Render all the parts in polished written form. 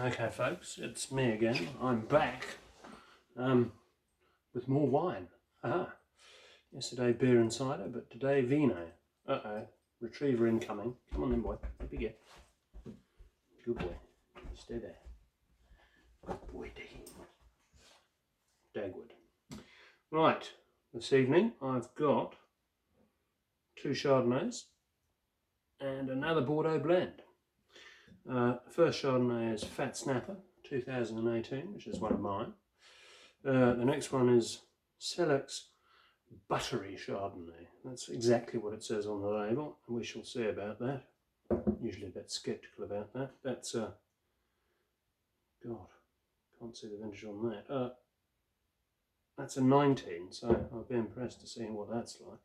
Okay folks, it's me again. I'm back with more wine. Yesterday beer and cider, but today vino. Retriever incoming. Come on then boy, up you get. Good boy. Stay there. Good boy Dagwood. Right, this evening I've got 2 Chardonnays and another Bordeaux blend. The first Chardonnay is Fat Snapper 2018, which is one of mine. The next one is Select's Buttery Chardonnay. That's exactly what it says on the label, and we shall see about that. Usually a bit sceptical about that. That's God, can't see the vintage on that. That's a 19, so I'll be impressed to see what that's like.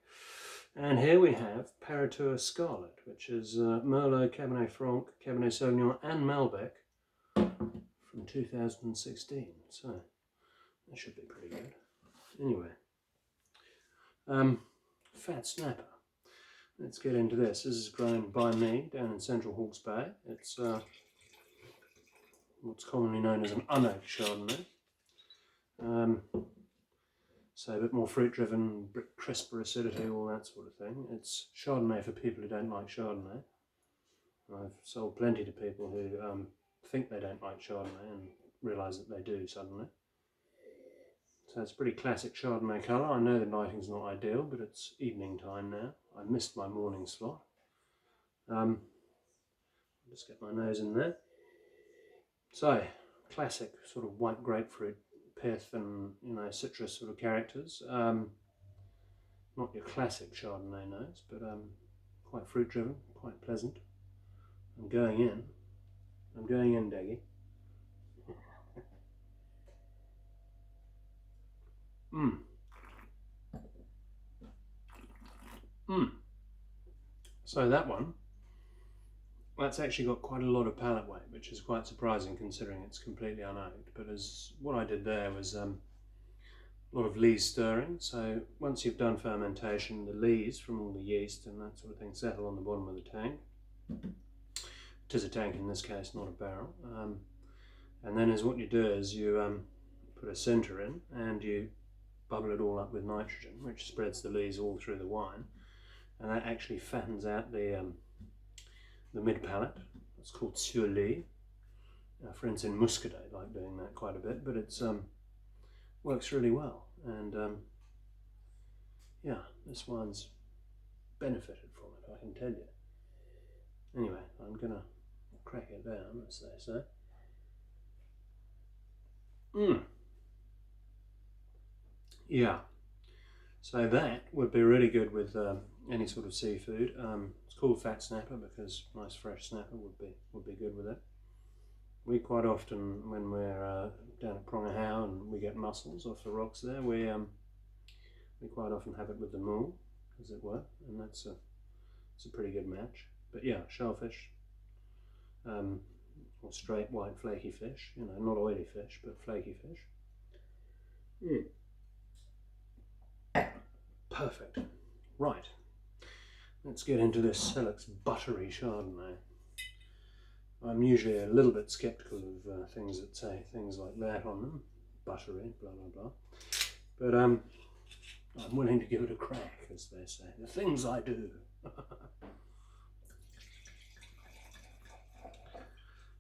And here we have Parateur Scarlet, which is Merlot, Cabernet Franc, Cabernet Sauvignon and Malbec from 2016. So that should be pretty good. Anyway, Fat Snapper. Let's get into this. This is grown by me down in Central Hawke's Bay. It's what's commonly known as an unoaked Chardonnay. So a bit more fruit-driven, crisper acidity, all that sort of thing. It's Chardonnay for people who don't like Chardonnay. I've sold plenty to people who think they don't like Chardonnay and realise that they do suddenly. So it's a pretty classic Chardonnay colour. I know the lighting's not ideal, but it's evening time now. I missed my morning slot. Just get my nose in there. So, classic sort of white grapefruit pith and, you know, citrus sort of characters. Not your classic Chardonnay nose, but quite fruit driven, quite pleasant. I'm going in, Daggy. So that's actually got quite a lot of palate weight, which is quite surprising considering it's completely unoaked. But what I did there was a lot of lees stirring. So once you've done fermentation, the lees from all the yeast and that sort of thing settle on the bottom of the tank. It is a tank in this case, not a barrel. And then what you do is you put a centre in and you bubble it all up with nitrogen, which spreads the lees all through the wine, and that actually fattens out the mid palate. It's called sur lie. Friends in Muscadet like doing that quite a bit, but it's works really well. And yeah, this wine's benefited from it, I can tell you. Anyway, I'm gonna crack it down, as they say. Yeah, so that would be really good with any sort of seafood. It's called Fat Snapper because nice fresh snapper would be good with it. We quite often, when we're down at Prongahow and we get mussels off the rocks there, we quite often have it with the mule, as it were, and it's a pretty good match. But yeah, shellfish, or straight white flaky fish, you know, not oily fish, but flaky fish. Perfect. Right, let's get into this Select's Buttery Chardonnay. I'm usually a little bit sceptical of things that say things like that on them, buttery, blah blah blah. But I'm willing to give it a crack, as they say. The things I do.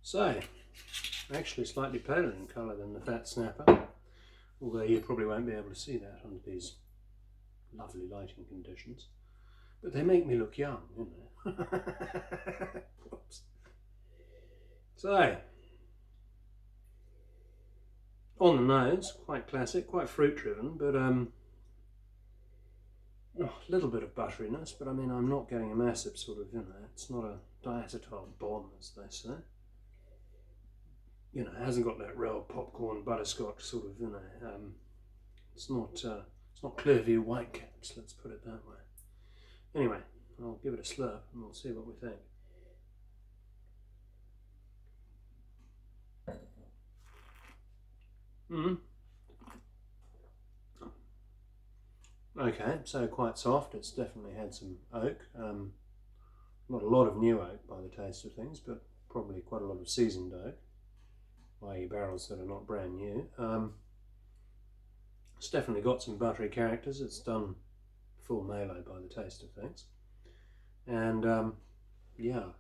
So, actually slightly paler in colour than the Fat Snapper, although you probably won't be able to see that under these lovely lighting conditions. But they make me look young, you know. Whoops. So, on the nose, quite classic, quite fruit driven, but a little bit of butteriness, but I mean, I'm not getting a massive sort of, you know, it's not a diacetyl bomb, as they say. You know, it hasn't got that real popcorn butterscotch sort of, you know, it's not Clearview Whitecaps, let's put it that way. Anyway, I'll give it a slurp and we'll see what we think. Okay, so quite soft. It's definitely had some oak. Not a lot of new oak by the taste of things, but probably quite a lot of seasoned oak. i.e. barrels that are not brand new. It's definitely got some buttery characters. It's done full Malo by the taste of things. And yeah,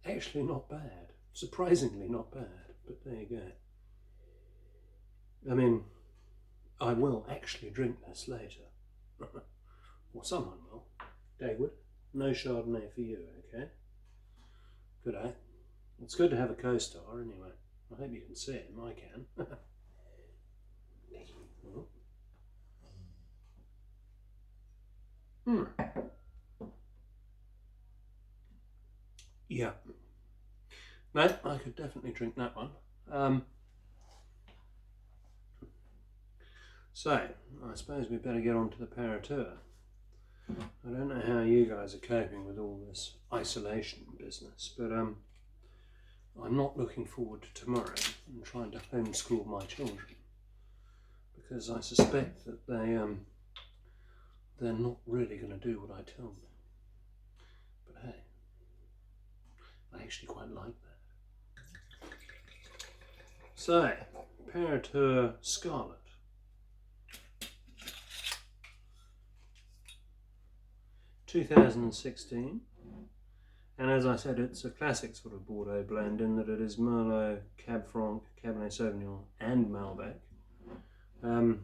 actually not bad. Surprisingly not bad, but there you go. I mean, I will actually drink this later. Or someone will. Dagwood, no Chardonnay for you, okay? Good, eh? It's good to have a co-star anyway. I hope you can see him, I can. Hmm. Yeah. No, I could definitely drink that one. So, I suppose we better get on to the Parateur. I don't know how you guys are coping with all this isolation business, but I'm not looking forward to tomorrow and trying to homeschool my children, because I suspect that they're not really going to do what I tell them. But hey, I actually quite like that. So, Parateur Scarlet. 2016, and as I said, it's a classic sort of Bordeaux blend in that it is Merlot, Cab Franc, Cabernet Sauvignon and Malbec. The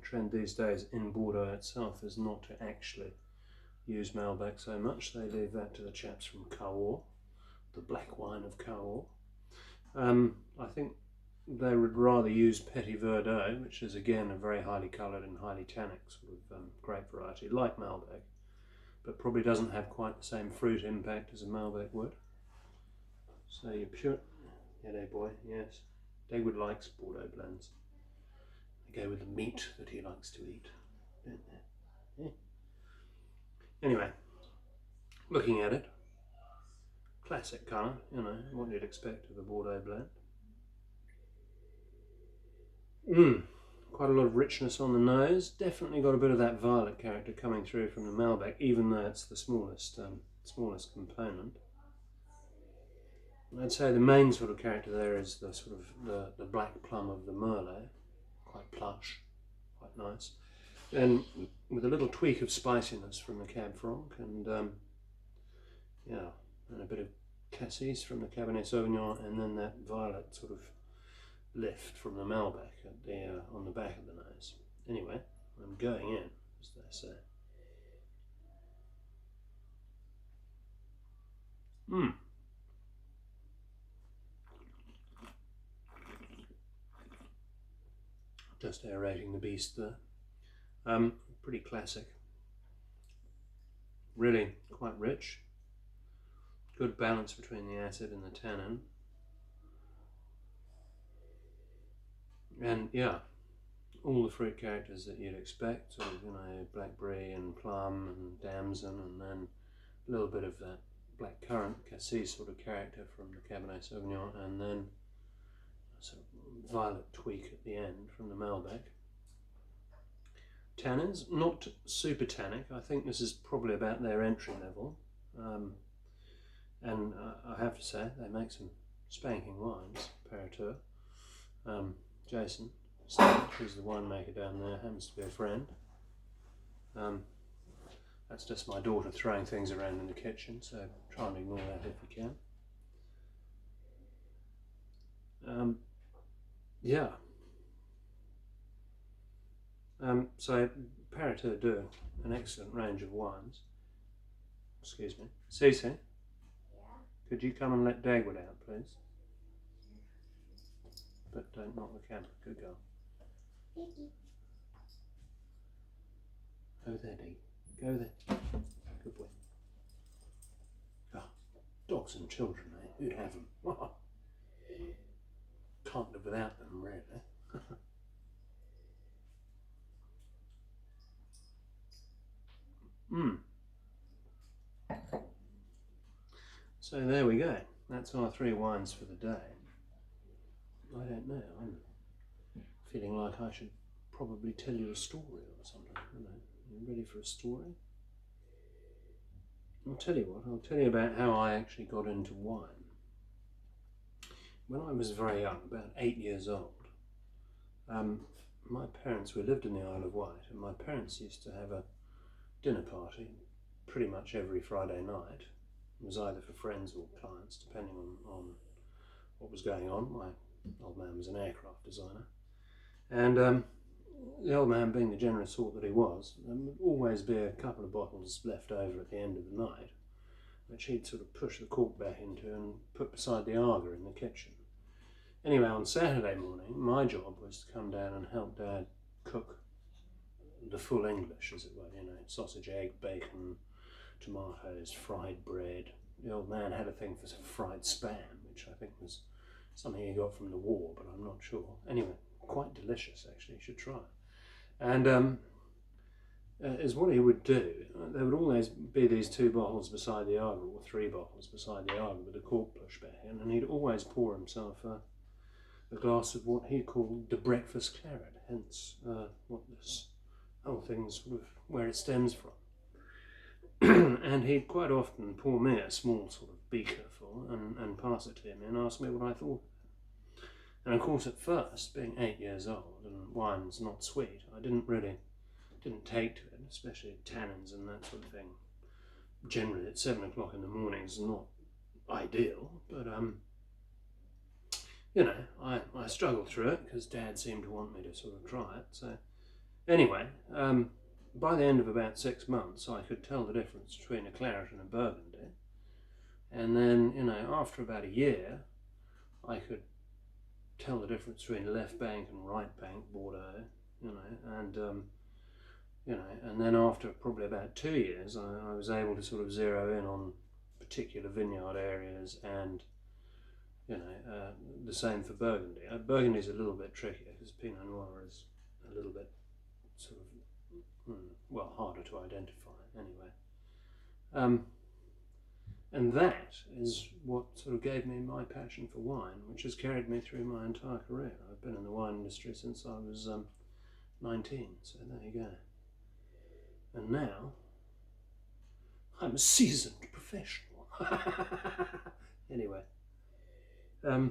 trend these days in Bordeaux itself is not to actually use Malbec so much. They leave that to the chaps from Cahors, the black wine of Cahors. I think they would rather use Petit Verdot, which is again a very highly coloured and highly tannic sort of grape variety, like Malbec, but probably doesn't have quite the same fruit impact as a Malbec would. So you're pure... Hello boy, yes. Dagwood likes Bordeaux blends. They go with the meat that he likes to eat, don't they? Yeah. Anyway, looking at it, classic colour, you know, what you'd expect of a Bordeaux blend. Quite a lot of richness on the nose. Definitely got a bit of that violet character coming through from the Malbec, even though it's the smallest component. I'd say the main sort of character there is the sort of the black plum of the Merlot, quite plush, quite nice, and with a little tweak of spiciness from the Cab Franc, and yeah, and a bit of cassis from the Cabernet Sauvignon, and then that violet sort of lift from the Malbec at the on the back of the nose. Anyway, I'm going in, as they say. Just aerating the beast there. Pretty classic. Really quite rich. Good balance between the acid and the tannin. And yeah, all the fruit characters that you'd expect, sort of, you know, blackberry and plum and damson, and then a little bit of that black currant cassis sort of character from the Cabernet Sauvignon, and then a sort of violet tweak at the end from the Malbec. Tannins, not super tannic. I think this is probably about their entry level. And I have to say, they make some spanking wines, Parateur. Jason, who's the winemaker down there, happens to be a friend. That's just my daughter throwing things around in the kitchen, so try and ignore that if you can. Yeah. So Parateur do an excellent range of wines. Excuse me. Cece, yeah? Could you come and let Dagwood out, please? But don't knock the camera. Good girl. Go there, Dee. Go there. Good boy. Oh, dogs and children, eh? Who'd have them? Can't live without them, really. So there we go. That's our 3 wines for the day. I don't know. I'm feeling like I should probably tell you a story or something. You know, you ready for a story? I'll tell you what. I'll tell you about how I actually got into wine. when I was very young, about 8 years old, my parents, we lived in the Isle of Wight, and my parents used to have a dinner party pretty much every Friday night. It was either for friends or clients, depending on what was going on. My old man was an aircraft designer, and the old man, being the generous sort that he was, there would always be a couple of bottles left over at the end of the night, which he'd sort of push the cork back into and put beside the Arga in the kitchen. Anyway, on Saturday morning, my job was to come down and help Dad cook the full English, as it were, you know, sausage, egg, bacon, tomatoes, fried bread. The old man had a thing for some fried spam, which I think was something he got from the war, but I'm not sure. Anyway, quite delicious, actually, you should try it. And is what he would do. There would always be these 2 bottles beside the Arga, or 3 bottles beside the Arga with the cork pushed back in, and he'd always pour himself a glass of what he called the breakfast claret, hence what this whole thing's sort of where it stems from. And he'd quite often pour me a small sort of beaker full and pass it to me and ask me what I thought. And of course, at first, being 8 years old and wine's not sweet, I didn't take to it, especially tannins and that sort of thing. Generally at 7 o'clock in the morning is not ideal, but you know, I struggled through it because Dad seemed to want me to sort of try it. So anyway, by the end of about 6 months, I could tell the difference between a claret and a burgundy. And then, you know, after about a year, I could tell the difference between left bank and right bank Bordeaux, you know, and then after probably about 2 years, I was able to sort of zero in on particular vineyard areas, and you know, the same for Burgundy. Burgundy's a little bit trickier because Pinot Noir is a little bit sort of, well, harder to identify anyway. And that is what sort of gave me my passion for wine, which has carried me through my entire career. I've been in the wine industry since I was 19, so there you go. And now, I'm a seasoned professional. Anyway, I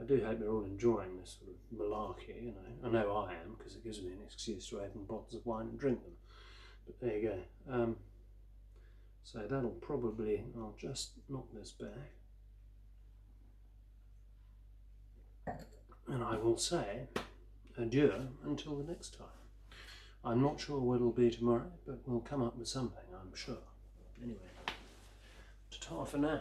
do hope you're all enjoying this sort of malarkey, you know. I know I am, because it gives me an excuse to open bottles of wine and drink them. But there you go. So that'll probably, I'll just knock this back. And I will say adieu until the next time. I'm not sure what it'll be tomorrow, but we'll come up with something, I'm sure. Anyway, ta-ta for now.